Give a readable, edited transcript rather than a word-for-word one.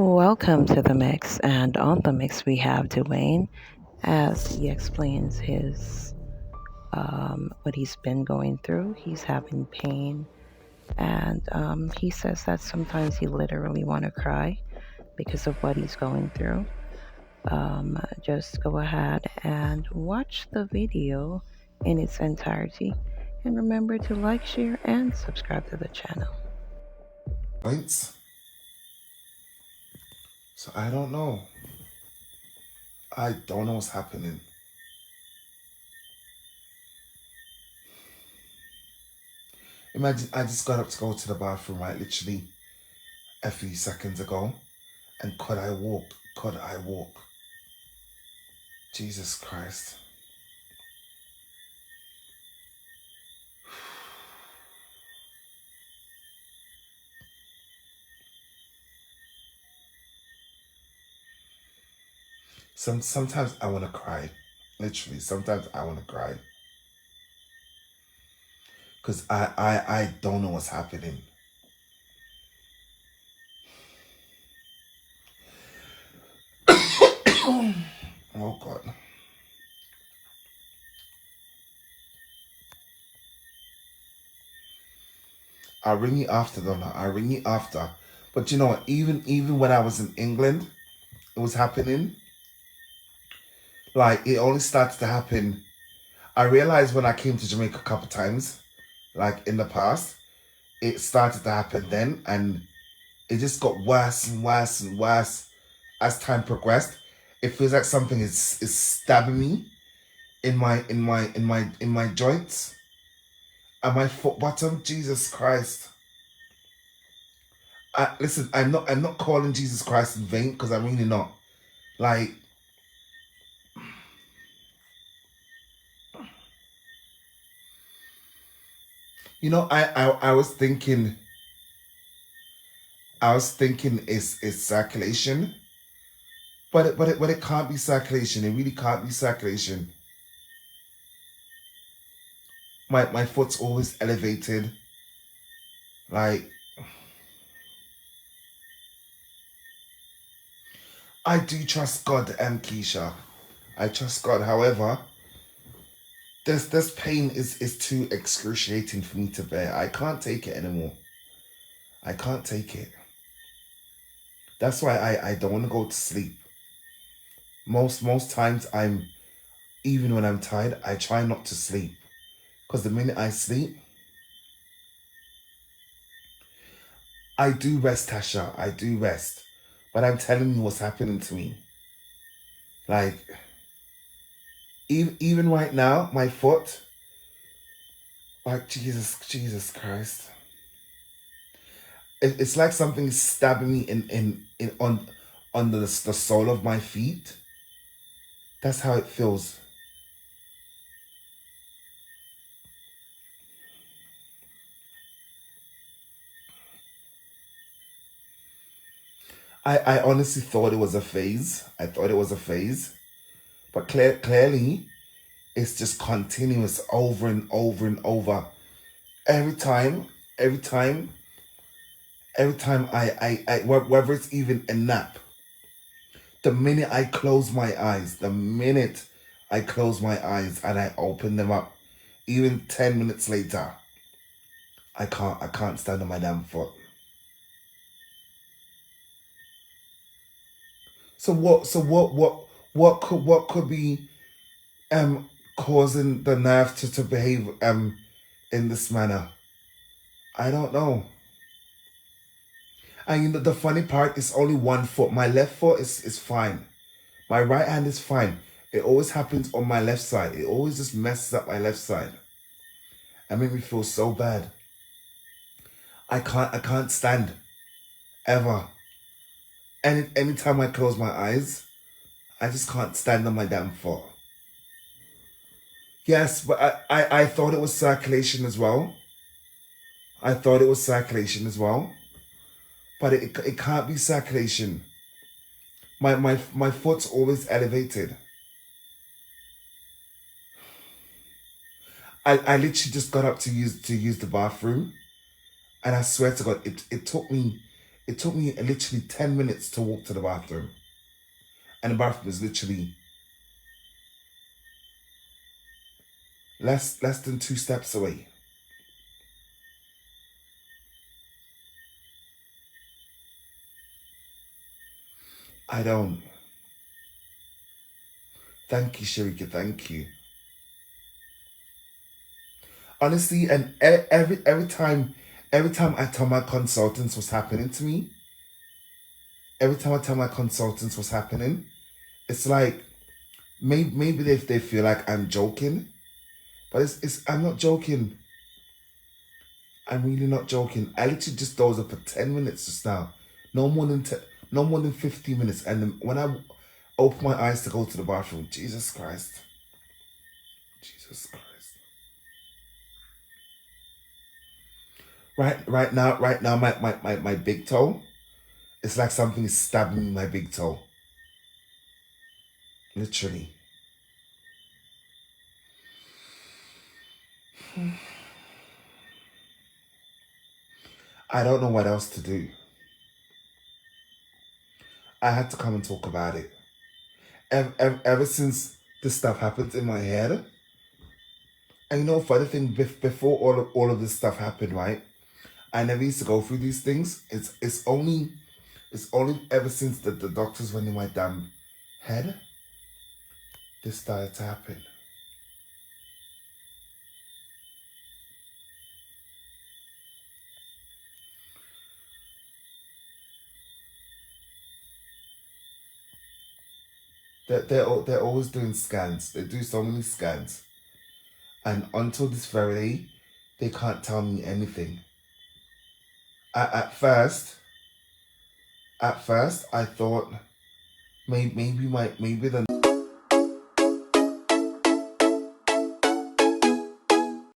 Welcome to the mix, and on the mix we have Dwayne as he explains his what he's been going through. He's having pain, and he says that sometimes he literally want to cry because of what he's going through. Just go ahead and watch the video in its entirety, and remember to like, share, and subscribe to the channel. Points. So I don't know. I don't know what's happening. Imagine I just got up to go to the bathroom right literally a few seconds ago. And could I walk? Could I walk? Jesus Christ. Sometimes I wanna cry. Literally, sometimes I wanna cry. Cause I don't know what's happening. Oh God. I'll ring you after, don't I? I'll ring you after. But you know what? Even when I was in England, it was happening. Like it only started to happen. I realized when I came to Jamaica a couple times, like in the past, it started to happen then, and it just got worse and worse and worse as time progressed. It feels like something is stabbing me in my joints and my foot bottom. Jesus Christ. Listen, I'm not calling Jesus Christ in vain because I'm really not. Like, I was thinking is circulation, but it can't be circulation. It really can't be circulation. My foot's always elevated. Like, I do trust God, Keisha. I trust God. However, this pain is too excruciating for me to bear. I can't take it anymore. I can't take it. That's why I don't want to go to sleep. Most times even when I'm tired, I try not to sleep. Because the minute I sleep, I do rest, Tasha. I do rest. But I'm telling you what's happening to me. Like, even right now, my foot, like Jesus Christ. It's like something is stabbing me in on the sole of my feet. That's how it feels. I honestly thought it was a phase. I thought it was a phase. But clearly, it's just continuous over and over and over. Every time, every time, every time whether it's even a nap, the minute I close my eyes, the minute I close my eyes and I open them up, even 10 minutes later, I can't stand on my damn foot. So what could be causing the nerve to behave in this manner? I don't know. And the funny part is only one foot. My left foot is fine. My right hand is fine. It always happens on my left side. It always just messes up my left side. It made me feel so bad. I can't stand ever. Anytime I close my eyes, I just can't stand on my damn foot. Yes, but I thought it was circulation as well. I thought it was circulation as well. But it can't be circulation. My foot's always elevated. I literally just got up to use the bathroom, and I swear to God, It took me literally 10 minutes to walk to the bathroom. And the bathroom is literally less than 2 steps away. I don't. Thank you, Sharika. Thank you. Honestly, and every time I tell my consultants what's happening to me, every time I tell my consultants what's happening, it's like maybe they feel like I'm joking, but it's I'm not joking. I'm really not joking. I literally just dozed up for 10 minutes just now, no more than 15 minutes, and then when I open my eyes to go to the bathroom, Jesus Christ, Jesus Christ. Right now, my big toe, it's like something is stabbing my big toe. Literally. I don't know what else to do. I had to come and talk about it. Ever since this stuff happened in my head, and you know, funny thing, before all of this stuff happened, right? I never used to go through these things. It's only ever since the doctors went in my damn head, this started to happen. They're always doing scans. They do so many scans, and until this very day, they can't tell me anything. At first, I thought maybe the